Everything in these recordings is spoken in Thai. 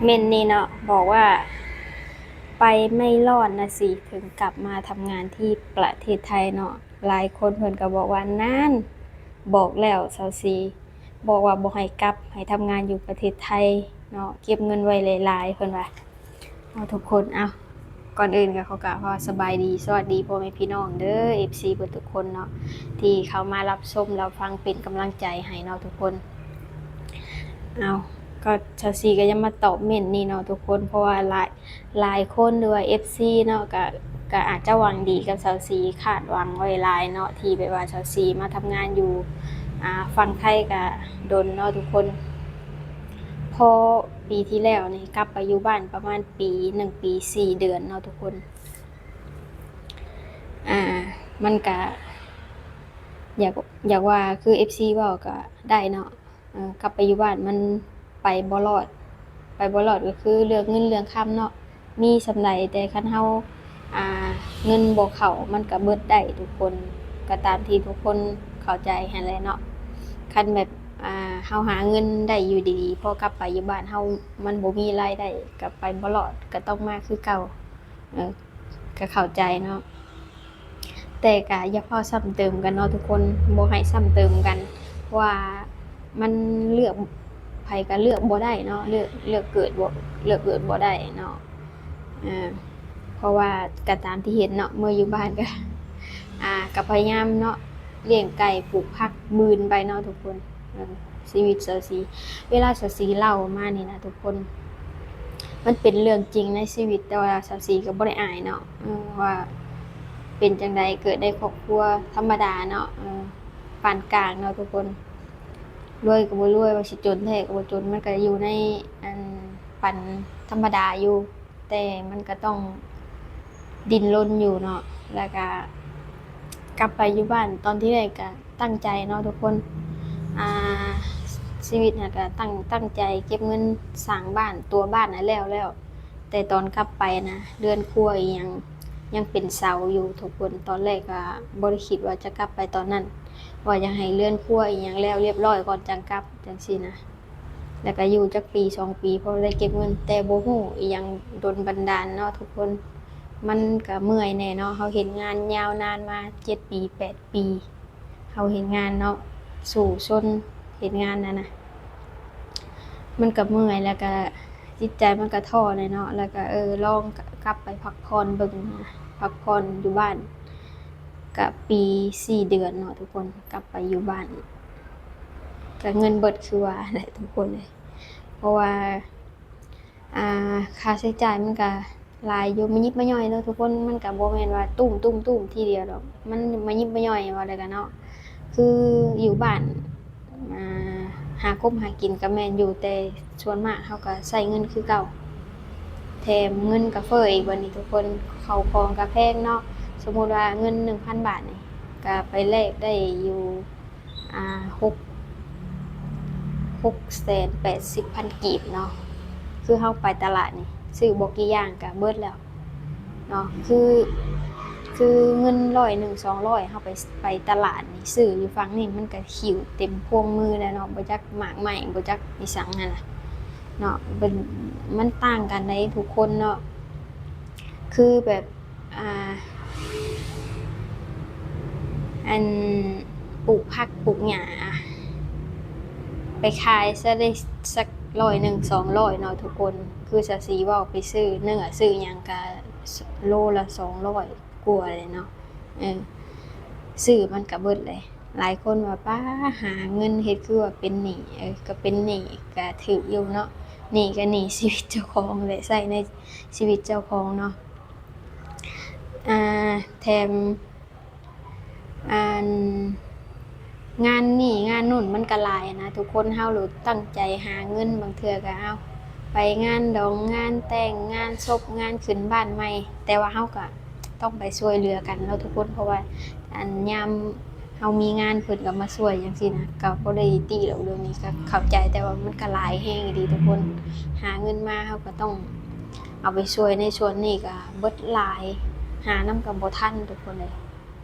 เมนนี่เนาะบอกว่าไปไม่รอดนะสิถึงกลับมาทำงานที่ประเทศไทยเนาะหลายคนเพิ่นก็บอกว่านั่นบอกแล้วเซาซีบอกว่าบ่ให้กลับให้ทำงานอยู่ประเทศไทยเนาะเก็บเงินไว้หลายๆเพิ่นว่าเอาทุกคนเอาก่อนอื่นก็ขอกล่าวว่าสบายดีสวัสดีพ่อแม่พี่น้องเด้อ FC เบิดทุกคนเนาะที่เข้ามารับชมรับฟังเป็นกำลังใจให้เนาะทุกคนเอาก็ชาวซีก็ยังมาตอบเม่นนี่เนาะทุกคนเพราะว่าหลายคนหรือว่า FC เนาะก็อาจจะหวังดีกับชาวซีคาดหวังไว้หลายเนาะที่แบบว่าชาวซีมาทำงานอยู่ฝั่งไทยก็โดนเนาะทุกคนพอปีที่แล้วนี่กลับไปอยู่บ้านประมาณปี1ปี4เดือนเนาะทุกคนอ่ามันก็อยากอยากว่าคือ FC เว้าก็ได้เนาะกลับไปอยู่บ้านมันไปบ่รอด ไปบ่รอดก็คือเรื่องเงินเรื่องคำเนาะมีส่ำใดแต่คันเฮาอ่าเงินบ่เข้ามันก็เบิดได้ทุกคนก็ตามที่ทุกคนเข้าใจหั้นแหละเนาะคันแบบเฮาหาเงินได้อยู่ดีๆพอกลับไปอยู่บ้านเฮามันบ่มีรายได้ก็ไปบ่รอดก็ต้องมาคือเก่าเออก็เข้าใจเนาะแต่ก็อย่าพอซ้ำเติมกันเนาะทุกคนบ่ให้ซ้ำเติมกันเพราะว่ามันเลือก ไผก็เลือกบ่ได้เนาะเลือกเกิดบ่ได้เนาะอ่าเพราะว่าก็ตามที่เห็นเนาะเมื่ออยู่บ้านก็ก็พยายามเนาะเลี้ยงไก่ปลูกผักบืนไปเนาะทุกคนชีวิตเซาซีเวลาเซาซีเล่ามานี่นะทุกคนมันเป็นเรื่องจริงในชีวิตแต่ว่าเซาซีก็บ่ได้อายเนาะว่าเป็นจังไดเกิดในครอบครัวธรรมดาเนาะปานกลางเนาะทุกคน รวยก็บ่รวยว่าสิจนแท้ก็บ่จนมันก็อยู่ในอันปันธรรมดาอยู่แต่มันก็ต้องดิ้นรนอยู่เนาะแล้วก็กลับไปอยู่บ้านตอนที่แรกก็ตั้งใจเนาะทุกคนอ่าชีวิตน่ะก็ตั้งใจเก็บเงินสร้างบ้านตัวบ้านน่ะแล้วแต่ตอนกลับไปนะเรือนครัวอิหยังเป็นเสาอยู่ทุกคนตอนแรกก็บ่ได้คิดว่าจะกลับไปตอนนั้น ว่าอยากให้เรือนครัวอีหยังแล้วเรียบร้อยก่อนจังกลับจังซี้นะแล้วก็อยู่จักปี2ปีพอได้เก็บเงินแต่บ่ฮู้อิหยังดลบันดาลเนาะทุกคนมันก็เมื่อยแน่เนาะเราเฮ็ดงานยาวนานมา7ปี8ปีเราเฮ็ดงานเนาะสู้ซนเฮ็ดงานนั่นน่ะมันก็เมื่อยแล้วก็จิตใจมันก็ท้อแหละเนาะแล้วก็ลองกลับไปพักผ่อนเบิ่งนะพักผ่อนอยู่บ้าน ก็ปี4เดือนเนาะทุกคนกลับไปอยู่บ้านก็เงินเบิดคือว่าแหละทุกคนเลยเพราะว่าค่าใช้จ่ายมันก็หลายอยู่มายิบมาย่อยเนาะทุกคนมันก็บ่แม่นว่าตุ้มๆๆทีเดียวดอกมันมายิบมาย่อยว่าแล้วกันเนาะคืออยู่บ้านอ่หาคบหากินก็แม่นอยู่แต่ส่วนมากเราก็ใช้เงินคือเก่าแถมเงินก็เฟ้ออีกบัดนี้ทุกคนข้าวของก็แพงเนาะ สมมุติว่าเงิน 1,000 บาทนี่ก็ไปแลกได้อยู่อ่า680,000กีบเนาะคือเฮาไปตลาดนี่ซื้อบ่กี่อย่างก็เบิดแล้วเนาะคือเงิน100 200เฮาไปตลาดนี่ซื้ออยู่ฝั่งนี้มันก็หิวเต็มพวงมือแล้วเนาะบ่จักหมากไม้บ่จักอิสังนั่นน่ะเนาะเป็นมันต่างกันในทุกคนเนาะคือแบบอ่า อันปลูกผักปลูกหญ้าไปขายซะได้สัก100 200เนาะทุกคนคือจะสีเว้าไปซื้อเนื้อซื้อหยังก็โลละ200กว่าเลยเนาะเออซื้อมันก็เบิดเลยหลายคนว่าป๊าหาเงินเฮ็ดคือว่าเป็นหนี้ก็เป็นหนี้ก็ถูกอยู่เนาะหนี้ก็หนี้ชีวิตเจ้าของแหละใช้ในชีวิตเจ้าของเนาะแถม อันงานนี่งานนู่นมันก็หลายนะทุกคนเฮาหรือตั้งใจหาเงินบางเทื่อก็เอาไปงานดองงานแต่งงานศพงานขึ้นบ้านใหม่แต่ว่าเฮาก็ต้องไปช่วยเหลือกันเนาะทุกคนเพราะว่าอันยามเฮามีงานเพิ่นก็มาช่วยจังซี่นะก็บ่ได้ติหรอกเรื่องนี้ก็เข้าใจแต่ว่ามันก็หลายแรงอีหลีทุกคนหาเงินมาเฮาก็ต้องเอาไปช่วยในส่วนนี้ก็เบิดหลายหานำก็บ่ทันทุกคนเลย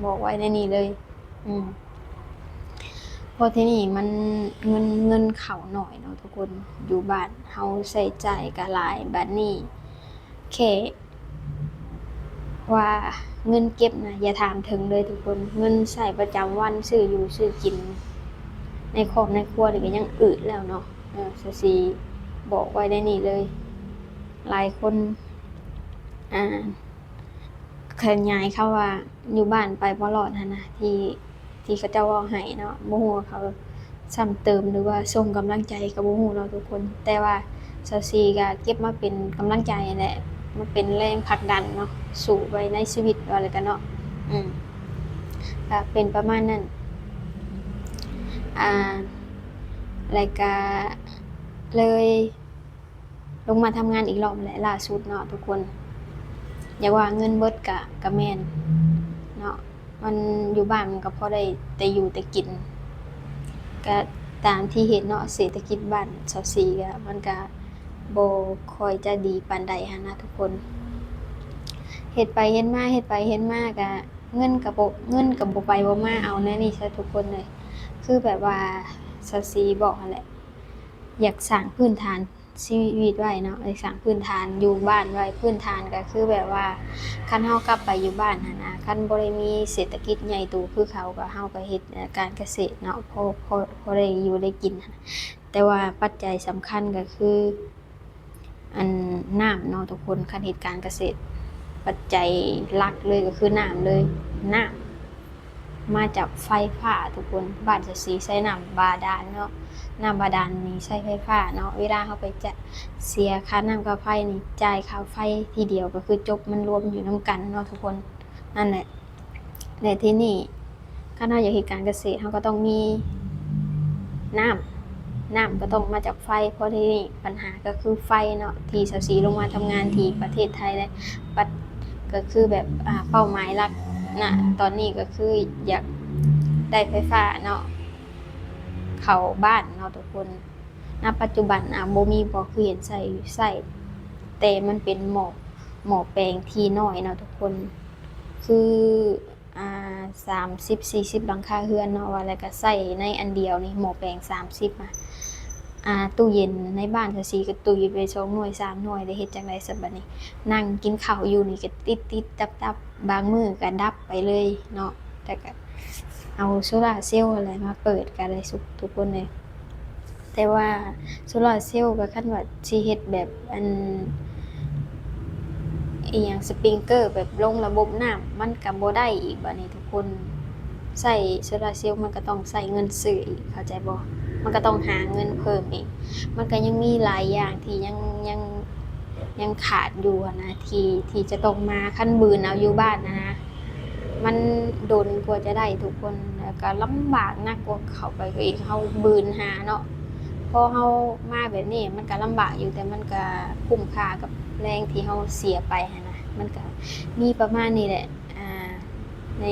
บอกไว้ในนี้เลย อืม พอที่นี่มันเงินเข้าน้อยเนาะทุกคนอยู่บ้านเฮาใช้จ่ายก็หลายบัดนี้แค่ว่าเงินเก็บน่ะอย่าถามถึงเลยทุกคนเงินใช้ประจำวันซื้ออยู่ซื้อกินในครอบในครัวนี่ก็ยังอึดแล้วเนาะซะสิบอกไว้ได้นี่เลยหลายคนอ่า ขยายเขาว่าอยู่บ้านไปบ่รอดหั้นนะที่เขาเจ้าเว้าให้เนาะบ่ฮู้ว่าเขาซ้ำเติมหรือว่าส่งกำลังใจก็บ่ฮู้เนาะทุกคนแต่ว่าซาซีก็เก็บมาเป็นกำลังใจนั่นแหละมาเป็นแรงผลักดันเนาะสู้ไปในชีวิตว่าแล้วกันเนาะอืมก็เป็นประมาณนั้นอ่าแล้วก็เลยลงมาทำงานอีกรอบแหละล่าสุดเนาะทุกคนอย่าว่าเงินเบิดก็แม่น เนาะมันอยู่บ้านมันก็พอได้แต่อยู่แต่กินก็ตามที่เห็นเนาะเศรษฐกิจบ้าน24ก็มันก็บ่ค่อยจะดีปานใดหั้นนะทุกคนเฮ็ดไปเฮ็ดมาเฮ็ดไปเฮ็ดมาก็เงินก็บ่ไปบ่มาเอาแน่นี่ซะทุกคนเลยคือแบบว่า24บอกนั่นแหละ อยากสร้างพื้นฐานชีวิตไว้เนาะอยากสร้างพื้นฐานอยู่บ้านไว้พื้นฐานก็คือแบบว่าคันเฮากลับไปอยู่บ้านหั้นนะคันบ่ได้มีเศรษฐกิจใหญ่โตคือเขาก็เฮาก็เฮ็ดการเกษตรเนาะพอได้อยู่ได้กินหั้นแต่ว่าปัจจัยสำคัญก็คืออันน้ำเนาะทุกคนคันเฮ็ดการเกษตรปัจจัยหลักเลยก็คือน้ำเลยน้ำ มาจากไฟฟ้าทุกคนบ้านจะสีใช้น้ำบาดาลเนาะน้ำบาดาลนี่ใช้ไฟฟ้าเนาะเวลาเขาไปจะเสียค่าน้ำค่าไฟนี่จ่ายค่าไฟทีเดียวก็คือจบมันรวมอยู่น้ำกันเนาะทุกคนนั่นแหละในที่นี่ถ้าเราอยากเฮ็ดการเกษตรเขาก็ต้องมีน้ำก็ต้องมาจากไฟเพราะที่นี่ปัญหาก็คือไฟเนาะที่สสีลงมาทำงานที่ประเทศไทยได้ปัดก็คือแบบเป้าหมายหลักนะตอนนี้ก็คืออยากได้ไฟฟ้าเนาะเข้าบ้านเนาะทุกคนณปัจจุบันบ่มีบ่คือเห็นใช้แต่มันเป็นหม้อแปลงที่น้อยเนาะทุกคนคือ30-40หลังคาเรือนเนาะว่าแล้วก็ใช้ในอันเดียวนี่หม้อแปลง30ตู้เย็นในบ้านจั่งซี้ก็ตู้เย็นไว้2หน่วย3หน่วยได้เฮ็ดจั่งใดซะบัดนี้นั่งกินข้าวอยู่นี่ก็ติดๆดับๆบางมื้อก็ดับไปเลยเนาะแต่ก็เอาโซลาร์เซลล์อะไรมาเปิดก็ได้สุกทุกคนเลยแต่ว่าโซลาร์เซลล์ก็คันว่าสิเฮ็ดแบบอันอิหยังสปริงเกอร์แบบลงระบบน้ำมันก็บ่ได้อีกบัดนี้ทุกคนใช้โซลาร์เซลล์มันก็ต้องใช้เงินซื้ออีกเข้าใจบ่มันก็ต้องหาเงินเพิ่มอีกมันก็ยังมีหลายอย่างที่ยังขาดอยู่นะที่จะต้องมาคันบืนเอาอยู่บ้านนะมันโดนกว่าจะได้ทุกคนแล้วก็ลำบากหนักกว่าเข้าไปอีกเฮาบืนหาเนาะพอเฮามาแบบนี้มันก็ลำบากอยู่แต่มันก็คุ้มค่ากับแรงที่เฮาเสียไปหั้นนะมันก็มีประมาณนี้แหละใน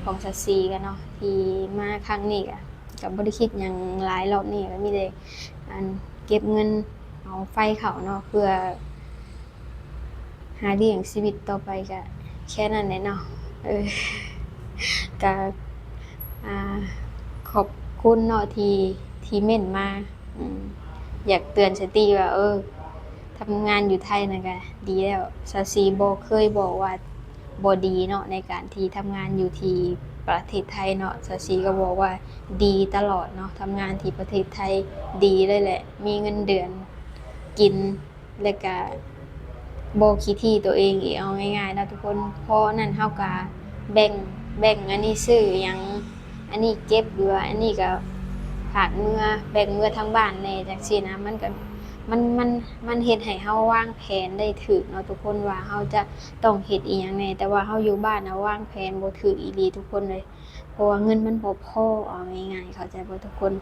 ของสัตว์สีกันเนาะที่มาครั้งนี้ก็บ่ได้คิดหยังหลายรอบนี้ก็มีแต่อันเก็บเงินเอาไฟเข้าเนาะเพื่อหาเลี้ยงชีวิตต่อไปก็แค่นั้นแหละเนาะก็อ่าขอบคุณเนาะที่เม้นมาอืมอยากเตือนสติว่าทำงานอยู่ไทยนั่นก็ดีแล้วซาซีบ่เคยบอกว่าบ่ดีเนาะในการที่ทำงานอยู่ที่ประเทศไทยเนาะซาซีก็บอกว่าดีตลอดเนาะทำงานที่ประเทศไทยดีเลยแหละมีเงินเดือนกินแล้วก็บ่ขี้ที่ตัวเองอีกเอาง่ายๆนะทุกคนเพราะนั้นเฮาก็แบ่งอันนี้ซื้อหยังอันนี้เก็บหรือว่าอันนี้ก็ฝากเมื่อแบ่งเมื่อทั้งบ้านแหน่จังซี่นะมันก็มันเฮ็ดให้เฮาวางแผนได้ถูกเนาะทุกคนว่าเฮาจะต้องเฮ็ดอิหยังแหน่แต่ว่าเฮาอยู่บ้านน่ะวางแผนบ่ถูกอีหลีทุกคนเลยเพราะว่าเงินมันบ่พอเอาง่ายๆเข้าใจบ่ทุกคน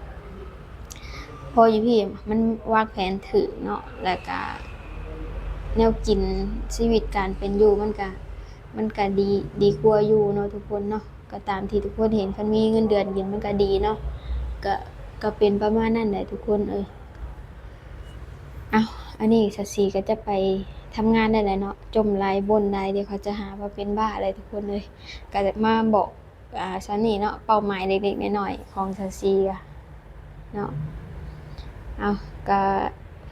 พออยู่พี่มันวางแผนถูกเนาะแล้วก็แนวกินชีวิตการเป็นอยู่มันก็ดีกว่าอยู่เนาะทุกคนเนาะก็ตามที่ทุกคนเห็นคันมีเงินเดือนกินมันก็ดีเนาะก็ก็เป็นประมาณนั้นแหละทุกคนอ้าวอันนี้ซาซีก็จะไปทำงานได้แล้วเนาะจมหลายบ่นหลายเดี๋ยวเขาจะหาว่าเป็นบ้าอะไรทุกคนเลยก็จะมาบอก ซันนี่เนาะเป้าหมายเล็กๆน้อยๆของซาซีอะเนาะเอาก็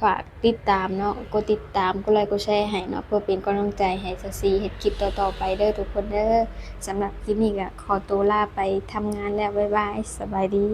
ฝากติดตามเนาะกดติดตามกดไลค์กดแชร์ให้เนาะเพื่อเป็นกำลังใจให้ซาซีเฮ็ดคลิปต่อๆไปเด้อทุกคนเด้อสำหรับคลิปนี้ก็ขอตัวลาไปทำงานแล้วบ๊ายบายสบายดี